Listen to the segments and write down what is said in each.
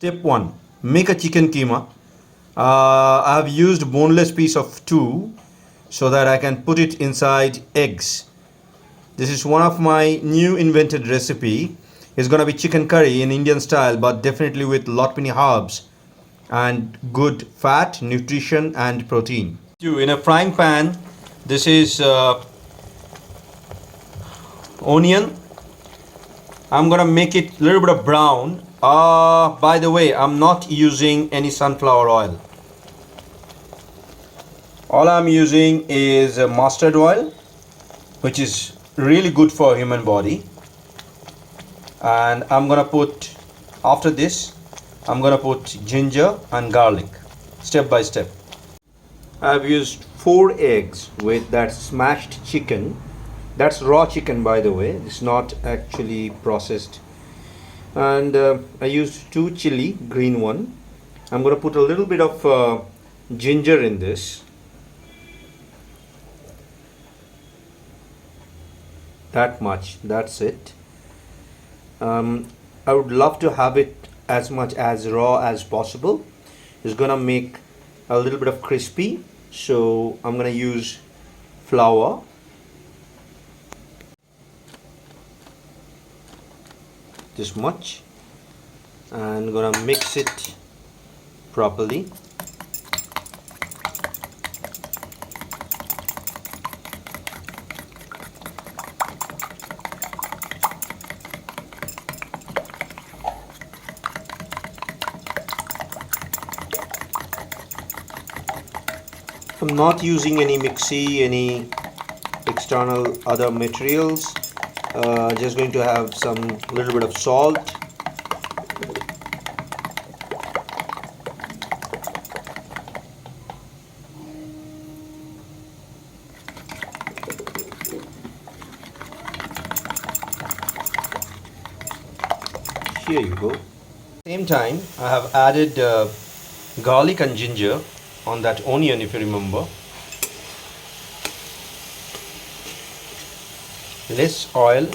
Step 1. Make a chicken keema. I have used boneless piece of 2 so that I can put it inside eggs. This is one of my new invented recipe. It's gonna be chicken curry in Indian style, but definitely with lot many herbs and good fat, nutrition and protein. In a frying pan, this is onion. I'm gonna make it a little bit of brown. By the way, I'm not using any sunflower oil. All I'm using is mustard oil, which is really good for human body. And I'm gonna put, after this, I'm gonna put ginger and garlic, step by step. I've used 4 eggs with that smashed chicken. That's raw chicken, by the way. It's not actually processed. And I used 2 chili, green one. I'm gonna put a little bit of ginger in this. That much, that's it. I would love to have it as much as raw as possible. It's gonna make a little bit of crispy, so I'm gonna use flour, this much, and gonna mix it properly. I'm not using any mixie, any external other materials. Just going to have some little bit of salt, here you go. Same time I have added garlic and ginger on that onion, if you remember. Less oil,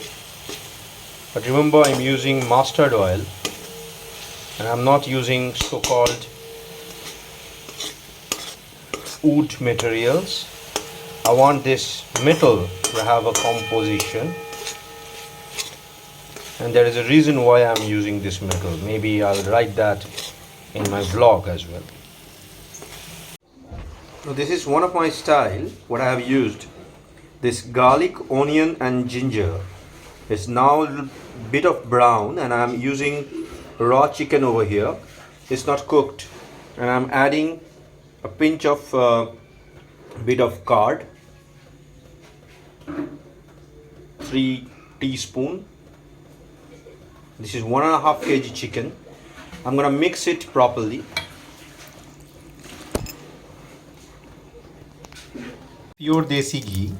but remember I'm using mustard oil and I'm not using so-called wood materials. I want this metal to have a composition, and there is a reason why I'm using this metal. Maybe I'll write that in my vlog as well. So this is one of my style, what I have used. This garlic, onion and ginger is now a little bit of brown, and I'm using raw chicken over here. It's not cooked, and I'm adding a pinch of bit of curd, 3 teaspoons. This is 1.5 kg chicken. I'm gonna mix it properly. Pure desi ghee,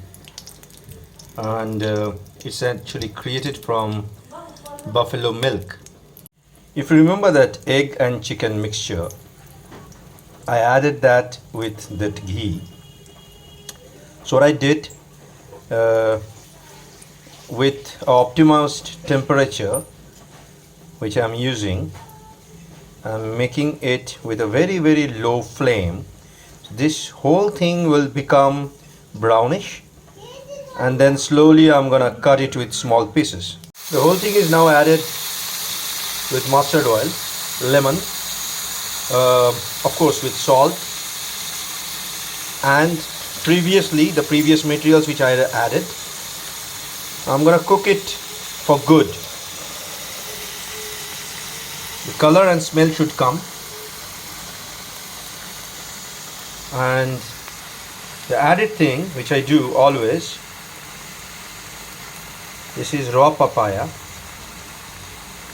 and it's actually created from buffalo milk. If you remember that egg and chicken mixture, I added that with that ghee. So what I did, with optimized temperature which I'm using, I'm making it with a very low flame. This whole thing will become brownish, and then slowly I'm gonna cut it with small pieces. The whole thing is now added with mustard oil, lemon, of course with salt, and the previous materials which I added. I'm gonna cook it for good. The color and smell should come, and the added thing which I do always, this is raw papaya.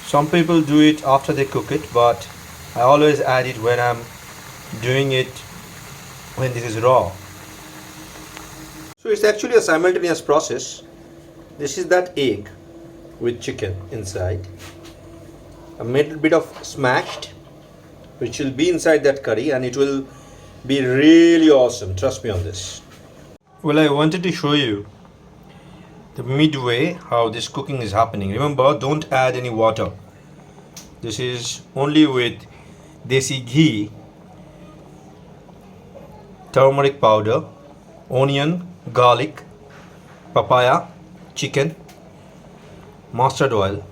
Some people do it after they cook it, but I always add it when I'm doing it when this is raw. So it's actually a simultaneous process. This is that egg with chicken inside, a little bit of smashed, which will be inside that curry, and it will be really awesome, trust me on this. Well, I wanted to show you the midway how this cooking is happening. Remember, don't add any water. This is only with desi ghee, turmeric powder, onion, garlic, papaya, chicken, mustard oil.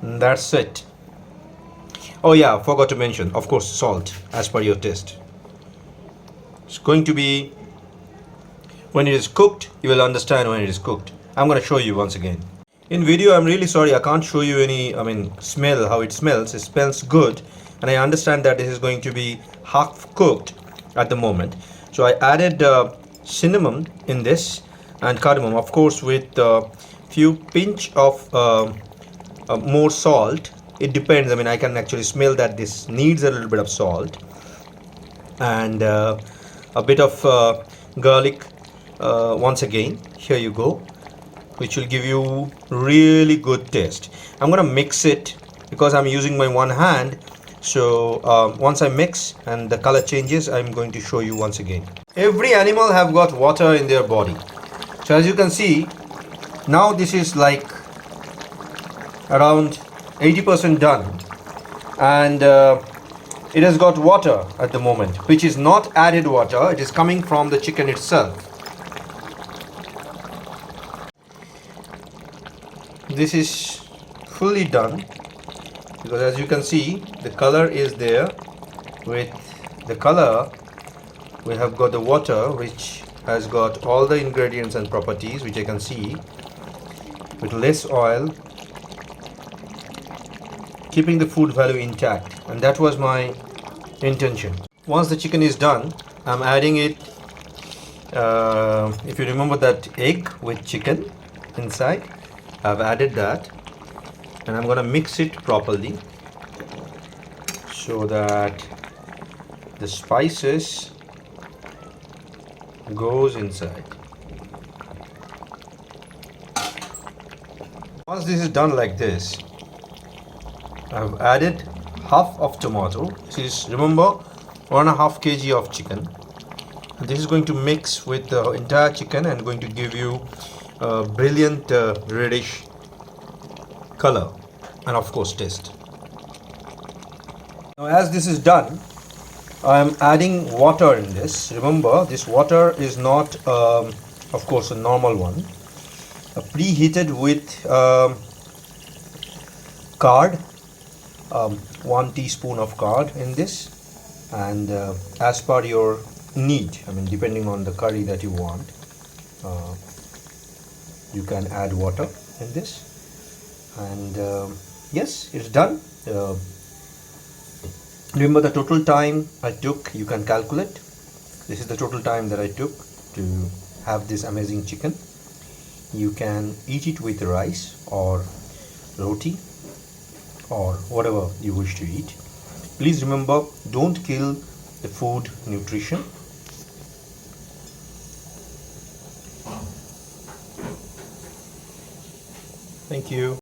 And that's it. Oh yeah, forgot to mention, of course, salt as per your taste. It's going to be, when it is cooked, you will understand when it is cooked. I'm going to show you once again. In video, I'm really sorry, I can't show you any, smell, how it smells. It smells good. And I understand that this is going to be half cooked at the moment. So I added cinnamon in this and cardamom, of course, with a few pinch of more salt. It depends. I can actually smell that this needs a little bit of salt and a bit of garlic. Once again, here you go, which will give you really good taste. I'm gonna mix it because I'm using my one hand. So once I mix and the color changes, I'm going to show you once again. Every animal have got water in their body. So as you can see, now this is like around 80% done, and it has got water at the moment, which is not added water. It is coming from the chicken itself. This is fully done because as you can see, the color is there. With the color, we have got the water, which has got all the ingredients and properties, which I can see, with less oil, keeping the food value intact. And that was my intention. Once the chicken is done, I'm adding it, if you remember that egg with chicken inside, I've added that, and I'm gonna mix it properly so that the spices goes inside. Once this is done like this, I've added half of tomato. This is, remember, 1.5 kg of chicken. And this is going to mix with the entire chicken and going to give you a brilliant reddish color and of course taste. Now as this is done, I am adding water in this. Remember, this water is not of course a normal one, preheated with curd, 1 teaspoon of curd in this, and as per your need, depending on the curry that you want, you can add water in this. And yes, it's done. Remember the total time I took, you can calculate. This is the total time that I took to have this amazing chicken. You can eat it with rice or roti or whatever you wish to eat. Please remember, don't kill the food nutrition. Thank you.